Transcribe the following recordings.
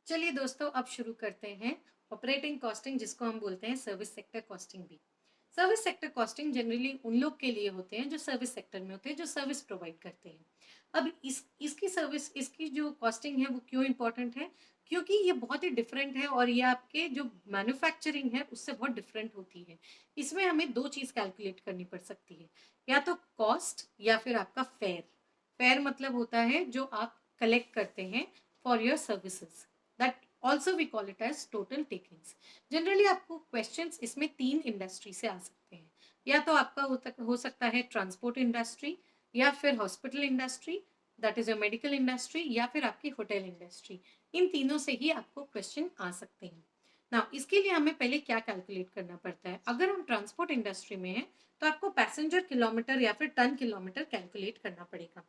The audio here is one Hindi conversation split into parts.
चलिए दोस्तों, अब शुरू करते हैं ऑपरेटिंग कॉस्टिंग, जिसको हम बोलते हैं सर्विस सेक्टर कॉस्टिंग भी। सर्विस सेक्टर कॉस्टिंग जनरली उन लोग के लिए होते हैं जो सर्विस सेक्टर में होते हैं, जो सर्विस प्रोवाइड करते हैं। अब इसकी जो कॉस्टिंग है वो क्यों इंपॉर्टेंट है? क्योंकि ये बहुत ही डिफरेंट है और ये आपके जो मैन्युफैक्चरिंग है उससे बहुत डिफरेंट होती है। इसमें हमें दो चीज़ कैलकुलेट करनी पड़ सकती है, या तो कॉस्ट या फिर आपका फेयर। फेयर मतलब होता है जो आप कलेक्ट करते हैं for your services, that also we call it as total takings. Generally आपको क्वेश्चंस इसमें तीन इंडस्ट्री से आ सकते हैं। या तो आपका हो सकता है ट्रांसपोर्ट इंडस्ट्री, या फिर hospital industry, that is a medical industry, या फिर आपकी होटल इंडस्ट्री। इन तीनों से ही आपको क्वेश्चन आ सकते हैं। ना इसके लिए हमें पहले क्या कैलकुलेट करना पड़ता है? अगर हम ट्रांसपोर्ट इंडस्ट्री में हैं तो आपको पैसेंजर किलोमीटर या फिर टन किलोमीटर कैलकुलेट करना पड़ेगा।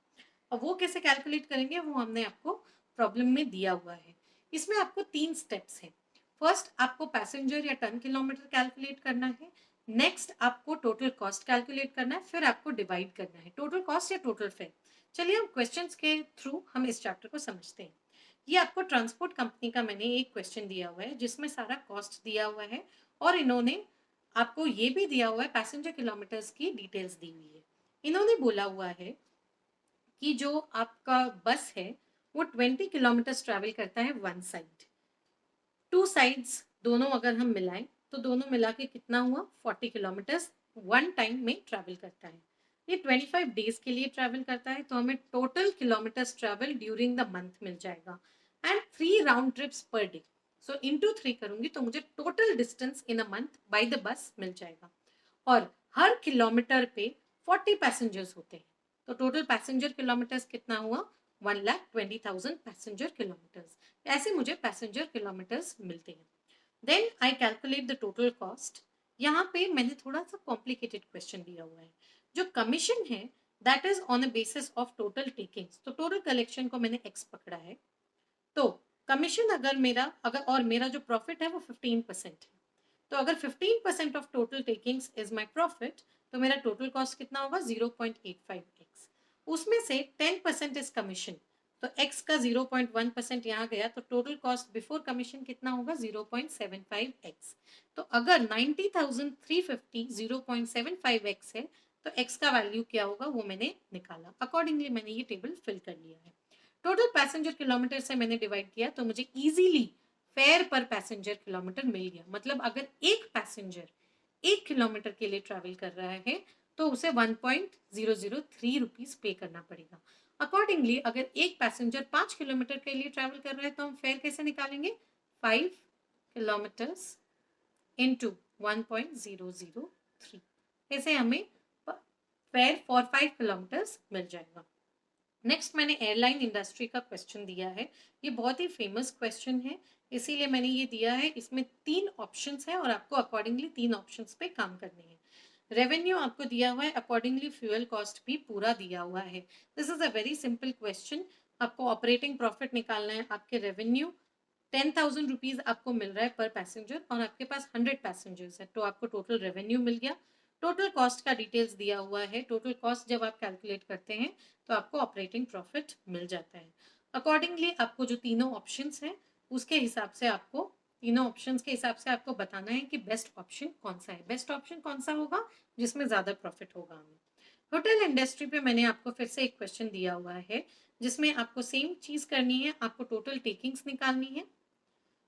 और वो कैसे कैलकुलेट करेंगे वो हमने आपको प्रॉब्लम में दिया हुआ है। इसमें आपको तीन स्टेप्स हैं। फर्स्ट, आपको पैसेंजर या टन किलोमीटर कैलकुलेट करना है। नेक्स्ट, आपको टोटल कॉस्ट कैलकुलेट करना है। फिर आपको डिवाइड करना है टोटल कॉस्ट या टोटल फेयर। चलिए हम क्वेश्चंस के थ्रू हम इस चैप्टर को समझते हैं। ये आपको ट्रांसपोर्ट कंपनी का मैंने एक क्वेश्चन दिया हुआ है जिसमें सारा कॉस्ट दिया हुआ है, और इन्होंने आपको ये भी दिया हुआ है, पैसेंजर किलोमीटर्स की डिटेल्स दी हुई है। इन्होंने बोला हुआ है कि जो आपका बस है वो 20 किलोमीटर्स ट्रैवल करता है वन साइड। टू साइड्स दोनों अगर हम मिलाएं तो दोनों मिला के कितना हुआ? 40 किलोमीटर्स वन टाइम में ट्रैवल करता है। ये 25 डेज के लिए ट्रैवल करता है, तो हमें total kilometres travel during the month मिल जाएगा। And 3 round trips per day. So into 3 करूंगी तो मुझे total distance in a month by the bus मिल जाएगा। और हर किलोमीटर पे 40 पैसेंजर्स होते हैं, तो टोटल पैसेंजर किलोमीटर्स कितना हुआ? 1,20,000 पैसेंजर किलोमीटर्स। ऐसे मुझे पैसेंजर किलोमीटर्स मिलते हैं। Then I calculate the total cost. यहाँ पे मैंने थोड़ा सा कॉम्प्लिकेटेड क्वेश्चन दिया हुआ है। जो कमीशन है that is on a basis of total takings, तो टोटल कलेक्शन को मैंने एक्स पकड़ा है। तो कमीशन अगर मेरा जो प्रॉफिट है वो 15% है, तो अगर 15% of total takings is my profit, तो मेरा टोटल कॉस्ट कितना होगा? 0.85x। उसमें से 10% इज कमीशन, तो x का 0.1% यहाँ गया, तो टोटल कॉस्ट बिफोर कमीशन कितना होगा? 0.75x। तो अगर 90,350 0.75x है तो x का वैल्यू क्या होगा वो मैंने निकाला। अकॉर्डिंगली मैंने ये टेबल फिल कर लिया है। टोटल पैसेंजर किलोमीटर से मैंने डिवाइड किया तो मुझे इजीली फेयर पर पैसेंजर किलोमीटर मिल गया। मतलब अगर एक पैसेंजर 1 किलोमीटर के लिए ट्रैवल कर रहा है तो उसे 1.003 रुपीज पे करना पड़ेगा। अकॉर्डिंगली अगर एक पैसेंजर 5 किलोमीटर के लिए ट्रैवल कर रहा है तो हम फेयर कैसे निकालेंगे? 5 किलोमीटर्स इंटू 1.003। ऐसे हमें फेयर फॉर 5 किलोमीटर्स मिल जाएगा। नेक्स्ट, मैंने एयरलाइन इंडस्ट्री का क्वेश्चन दिया है। ये बहुत ही फेमस क्वेश्चन है, इसीलिए मैंने ये दिया है। इसमें 3 ऑप्शंस हैं और आपको अकॉर्डिंगली 3 ऑप्शंस पे काम करने हैं। रेवेन्यू आपको दिया हुआ है, अकॉर्डिंगली फ्यूल कॉस्ट भी पूरा दिया हुआ है। This is a very simple question. आपको ऑपरेटिंग प्रॉफिट निकालना है। आपके रेवेन्यू 10,000 रुपीज आपको मिल रहा है पर पैसेंजर, और आपके पास 100 पैसेंजर्स है, तो आपको टोटल रेवेन्यू मिल गया। टोटल कॉस्ट का डिटेल्स दिया हुआ है। टोटल कॉस्ट जब आप कैलकुलेट करते हैं तो आपको ऑपरेटिंग प्रॉफिट मिल जाता है। अकॉर्डिंगली आपको जो तीनों ऑप्शंस हैं उसके हिसाब से आपको तीनों ऑप्शंस के हिसाब से आपको बताना है कि बेस्ट ऑप्शन कौन सा है। बेस्ट ऑप्शन कौन सा होगा जिसमें ज्यादा प्रॉफिट होगा हमें। होटल इंडस्ट्री पे मैंने आपको फिर से एक क्वेश्चन दिया हुआ है जिसमें आपको सेम चीज करनी है। आपको टोटल टेकिंग्स निकालनी है।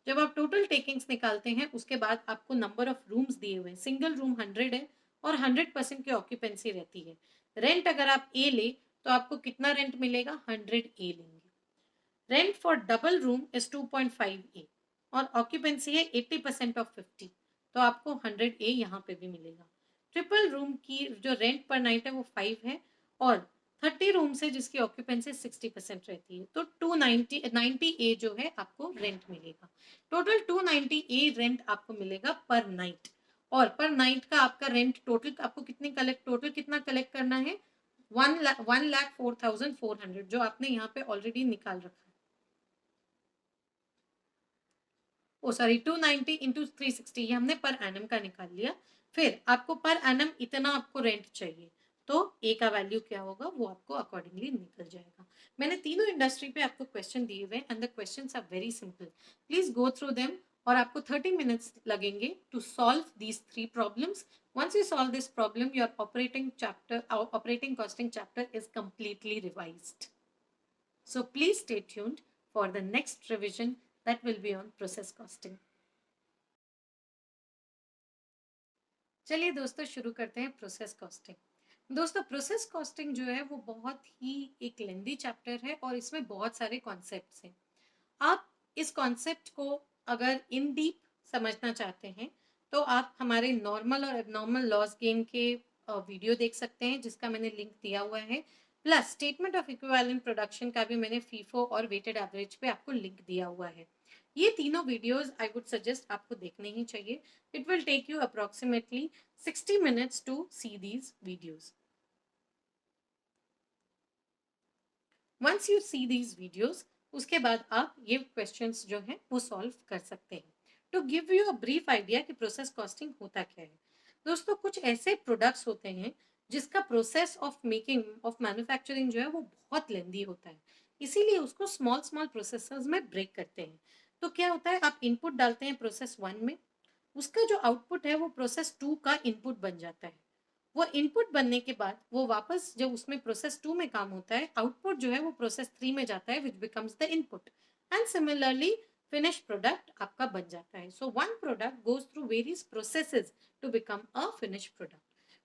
जब आप टोटल टेकिंग्स निकालते हैं उसके बाद आपको नंबर ऑफ रूम्स दिए हुए हैं। सिंगल रूम 100 है और 100% की ऑक्यूपेंसी रहती है। रेंट अगर आप ए ले तो आपको कितना रेंट मिलेगा? 100 ए लेंगे। Rent for double room is 2.5 ए और ऑक्यूपेंसी है 80% ऑफ 50, तो आपको 100 ए यहाँ पे भी मिलेगा। ट्रिपल रूम की जो रेंट पर नाइट है वो 5 है, और 30 रूम्स है जिसकी ऑक्यूपेंसी 60% रहती है, तो 290 ए जो है आपको रेंट मिलेगा। टोटल 290 ए रेंट आपको मिलेगा पर नाइट। और पर नाइट का आपका रेंट टोटल आपको टोटल कितना कलेक्ट करना है? 1,04,400 जो आपने यहाँ पे ऑलरेडी निकाल रखा है। ओ सॉरी, 290 इंटू 360 ये हमने पर एनम का निकाल लिया। फिर आपको पर एनम इतना आपको रेंट चाहिए, तो ए का वैल्यू क्या होगा वो आपको अकॉर्डिंगली निकल जाएगा। मैंने तीनों इंडस्ट्री पे आपको क्वेश्चन दिए हुए and the questions are very simple. Please go through them और आपको 30 मिनट्स लगेंगे to solve these 3 problems. Once you solve this problem, your operating costing chapter is completely revised. So please stay tuned for the next revision that will be on process costing. चलिए दोस्तों शुरू करते हैं प्रोसेस कॉस्टिंग. दोस्तों प्रोसेस कॉस्टिंग जो है वो बहुत ही एक लेंदी चैप्टर है और इसमें बहुत सारे कॉन्सेप्ट्स हैं. आप इस कॉन्सेप्ट को अगर इन डीप समझना चाहते हैं तो आप हमारे नॉर्मल और एबनॉर्मल लॉस गेन के वीडियो देख सकते हैं जिसका मैंने लिंक दिया हुआ है. Plus statement of equivalent production का भी मैंने फीफो और वेटेड एवरेज पे आपको लिंक दिया हुआ है. ये तीनों वीडियोस आई वुड सजेस्ट आपको देखने ही चाहिए. It will take you approximately 60 minutes to see these videos. Once you see these videos, उसके बाद आप ये क्वेश्चंस जो हैं वो सॉल्व कर सकते हैं. To give you a brief idea कि प्रोसेस कॉस्टिंग होता क्या है. दोस्तों कुछ ऐसे प्रोडक्ट्स होते हैं जिसका process of making of manufacturing जो है वो बहुत लेंदी होता है, इसीलिए उसको स्मॉल स्मॉल प्रोसेसर्स में ब्रेक करते हैं. तो क्या होता है, आप इनपुट डालते हैं प्रोसेस 1 में, उसका जो आउटपुट है वो प्रोसेस 2 का इनपुट बन जाता है. वो इनपुट बनने के बाद वो वापस जब उसमें प्रोसेस 2 में काम होता है, आउटपुट जो है वो प्रोसेस 3 में जाता है, which becomes the input. And similarly finish product आपका बन जाता है. So one product goes through various processes to become a finish product.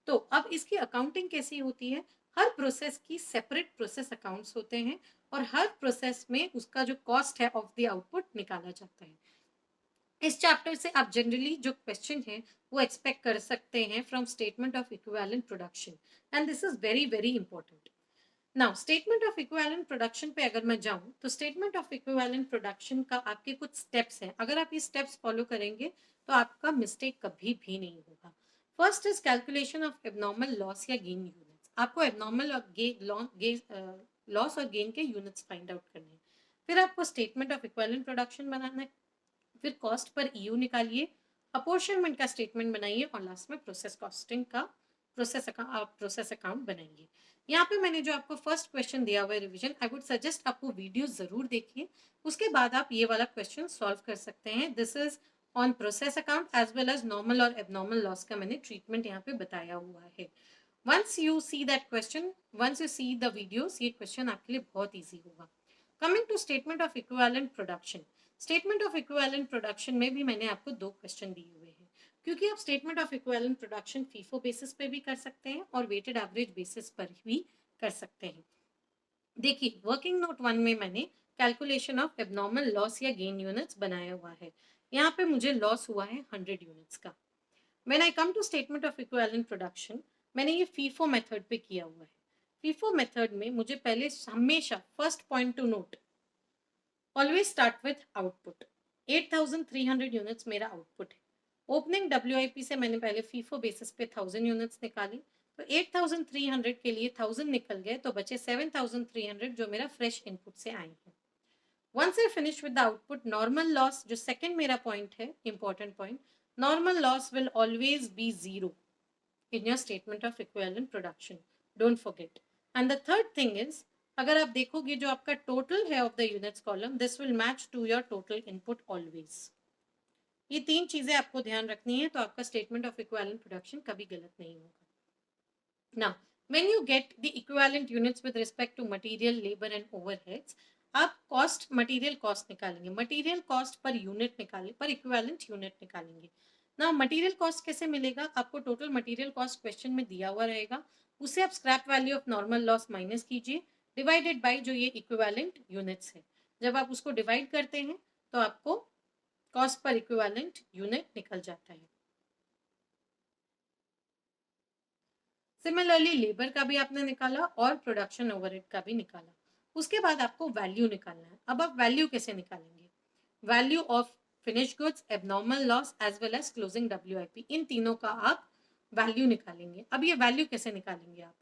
तो अब इसकी अकाउंटिंग कैसी होती है, हर प्रोसेस की सेपरेट प्रोसेस अकाउंट्स होते हैं और हर प्रोसेस में उसका जो कॉस्ट है ऑफ द आउटपुट निकाला जाता है. इस चैप्टर से आप जनरली जो क्वेश्चन है वो एक्सपेक्ट कर सकते हैं from statement of equivalent production and this is very very important. Now statement of equivalent production पे अगर मैं जाऊं तो स्टेटमेंट ऑफ इक्विवेलेंट प्रोडक्शन का आपके कुछ स्टेप्स हैं. अगर आप ये स्टेप्स फॉलो करेंगे तो आपका मिस्टेक कभी भी नहीं होगा. First is calculation of abnormal loss या गेन यूनिट्स. आपको एबनॉर्मल और लॉस और गेन के यूनिट्स फाइंड आउट करने हैं. फिर आपको स्टेटमेंट ऑफ इक्विवेलेंट प्रोडक्शन बनाना है. फिर कॉस्ट पर ईयू निकालिए, अपोर्शनमेंट का स्टेटमेंट बनाइए और लास्ट में प्रोसेस कॉस्टिंग का प्रोसेस अकाउंट बनाइए. यहाँ पे मैंने जो आपको फर्स्ट क्वेश्चन दिया हुआ है रिवीजन, आई वुड सजेस्ट आपको वीडियो जरूर देखिए, उसके बाद आप ये वाला क्वेश्चन सॉल्व कर सकते हैं. This is on process account as well as normal और एबनॉर्मल लॉस का मैंने ट्रीटमेंट यहाँ पे बताया हुआ है. Once you see that question, once you see the videos, ये क्वेश्चन आपके लिए बहुत ईजी होगा. Coming to statement of equivalent production. Statement of equivalent production में भी मैंने आपको 2 क्वेश्चन दिए हुए हैं, क्योंकि आप statement of equivalent production FIFO basis पे भी कर सकते हैं और वेटेड एवरेज बेसिस पर भी कर सकते हैं. देखिए वर्किंग नोट 1 में मैंने कैलकुलेशन ऑफ एबनॉर्मल लॉस या गेन यूनिट्स बनाया हुआ है. यहाँ पे मुझे लॉस हुआ है 100 यूनिट्स का. When I come to statement of equivalent production, मैंने ये फीफो मेथड पे किया हुआ है. फीफो मेथड में मुझे पहले हमेशा first point two note, always start with output. 8300 units मेरा आउटपुट है. ओपनिंग डब्ल्यूआईपी से मैंने पहले फीफो बेसिस पे 1000 यूनिट्स निकाली, तो 8300 के लिए 1000 निकल गए तो बचे 7300 जो मेरा फ्रेश इनपुट से आए हैं. Once I finish with the output, normal loss जो सेकंड मेरा पॉइंट है, important point, normal loss will always be zero in your statement of equivalent production. Don't forget. And the third thing is, अगर आप देखोगे जो आपका टोटल है of the units column, this will match to your total input always. ये 3 चीजें आपको ध्यान रखनी है तो आपका स्टेटमेंट ऑफ इक्विवेलेंट प्रोडक्शन कभी गलत नहीं होगा. Now, when you get the equivalent units with respect to material, labor and overheads, आप कॉस्ट मटेरियल कॉस्ट निकालेंगे, मटेरियल कॉस्ट पर यूनिट निकालेंगे, पर इक्विवेलेंट यूनिट निकालेंगे. ना मटेरियल कॉस्ट कैसे मिलेगा, आपको टोटल मटेरियल कॉस्ट क्वेश्चन में दिया हुआ रहेगा, उसे आप scrap value of normal loss minus कीजिए डिवाइडेड बाय जो ये इक्विवेलेंट यूनिट्स है. जब आप उसको डिवाइड करते हैं तो आपको कॉस्ट पर इक्विवेलेंट यूनिट निकल जाता है. सिमिलरली लेबर का भी आपने निकाला और प्रोडक्शन ओवरहेड का भी निकाला. उसके बाद आपको वैल्यू निकालना है. अब आप वैल्यू कैसे निकालेंगे, value of finish goods, abnormal loss as well as closing WIP, इन तीनों का आप वैल्यू निकालेंगे. अब ये वैल्यू कैसे निकालेंगे आप,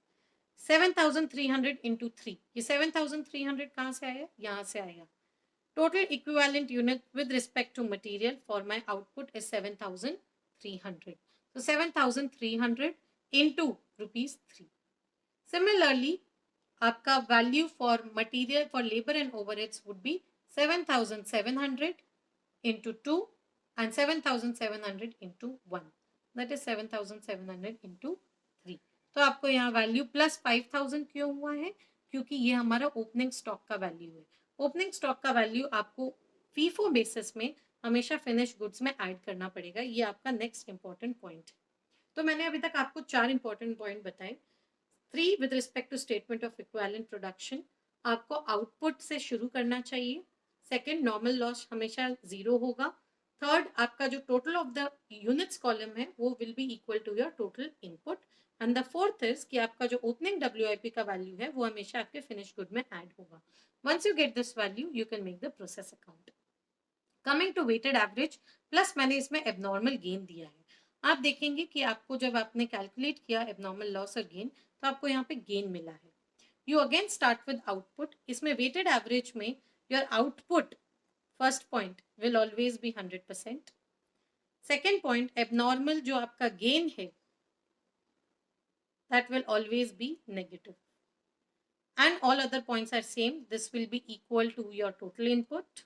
7300 इंटू 3, ये 7300 कहाँ से आया, यहाँ से आया. Total equivalent unit with respect to material for my output is 7300. So 7300 into rupees 3. Similarly, आपका value for material for labour and overheads would be 7,700 into 2 and 7,700 into 1, that is 7,700 into 3. तो आपको यहाँ वैल्यू प्लस 5,000 क्यों हुआ है? क्योंकि ये हमारा ओपनिंग स्टॉक का वैल्यू है। ओपनिंग स्टॉक का वैल्यू आपको फीफो बेसिस में हमेशा फिनिश गुड्स में ऐड करना पड़ेगा। ये आपका नेक्स्ट इंपॉर्टेंट पॉइंट है। तो मैंने अभी तक आपको 4 इंपॉर्टेंट पॉइंट बताए। 3 with respect to statement of equivalent production, आपको आउटपुट से शुरू करना चाहिए। सेकंड, नॉर्मल लॉस हमेशा 0 होगा। थर्ड, आपका जो total of the units column है वो will be equal to your total input. And the fourth is कि आपका जो ओपनिंग WIP का वैल्यू है वो हमेशा आपके फिनिश गुड में ऐड होगा। Once you get this value you can make the process account. Coming to weighted average, plus मैंने इसमें एबनॉर्मल गेन दिया है। आप देखेंगे कि आपको जब आपने कैलकुलेट किया एबनॉर्मल लॉस और गेन, तो आपको यहाँ पे गेन मिला है। You again start with output. इसमें वेटेड एवरेज में your output first point will always B 100%। Second point, abnormal जो आपका गेन है that will always be negative, and all other points are same. This will be equal to your total input.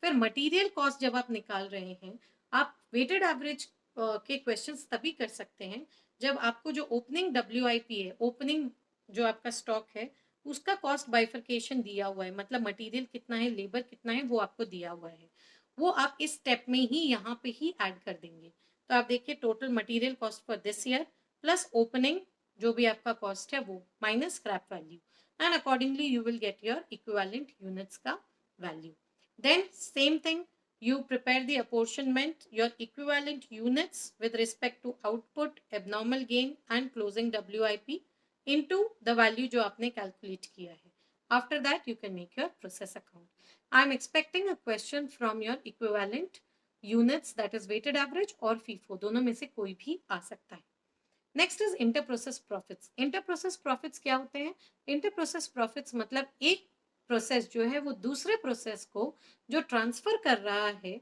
फिर मटेरियल कॉस्ट जब आप निकाल रहे हैं, आप वेटेड एवरेज के क्वेश्चंस तभी कर सकते हैं जब आपको जो ओपनिंग WIP है, ओपनिंग जो आपका स्टॉक है, उसका कॉस्ट बाइफर्केशन दिया हुआ है, मतलब मटेरियल कितना है, लेबर कितना है, वो आपको दिया हुआ है। वो आप इस स्टेप में ही यहाँ पे ही ऐड कर देंगे। तो आप देखिए total material cost for this year plus opening जो भी आपका कॉस्ट है वो minus scrap value, and accordingly you will get your equivalent units का value. Then same thing, you prepare the apportionment, your equivalent units with respect to output, abnormal gain and closing WIP into the value जो आपने calculate किया है. After that you can make your process account. I am expecting a question from your equivalent units, that is weighted average और FIFO, दोनों में से कोई भी आ सकता है. Next is inter process profits. Inter process profits क्या होते हैं? इंटर प्रोसेस प्रॉफिट्स मतलब एक प्रोसेस जो है वो दूसरे प्रोसेस को जो ट्रांसफर कर रहा है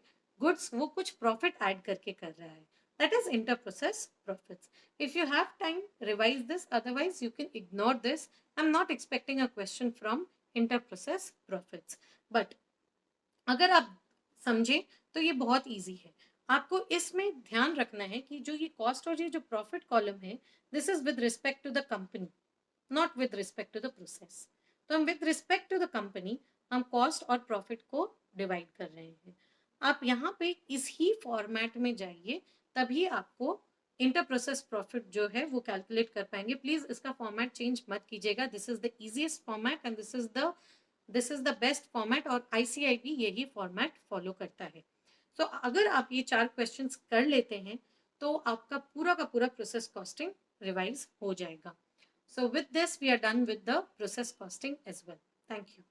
गुड्स, वो कुछ प्रॉफिट ऐड करके कर रहा है, that is inter process profits. If you have time revise this, otherwise you can ignore this. I am not expecting a question from inter process profits, but अगर आप समझे तो ये बहुत ईजी है। आपको इसमें ध्यान रखना है कि जो ये कॉस्ट और ये जो प्रॉफिट कॉलम है, this is with respect to the company, not with respect to the process. तो हम with respect to the company हम कॉस्ट और प्रॉफिट को डिवाइड कर रहे हैं। आप यहाँ पे इस ही फॉर्मेट में जाइए, तभी आपको इंटर प्रोसेस प्रॉफिट जो है वो कैलकुलेट कर पाएंगे। प्लीज इसका फॉर्मेट चेंज मत कीजिएगा। This is the easiest format and this is the best format, और ICI भी यही फॉर्मेट फॉलो करता है। तो अगर आप ये 4 क्वेश्चंस कर लेते हैं तो आपका पूरा का पूरा प्रोसेस कॉस्टिंग रिवाइज हो जाएगा। So with this we are done with the process costing as well. Thank you.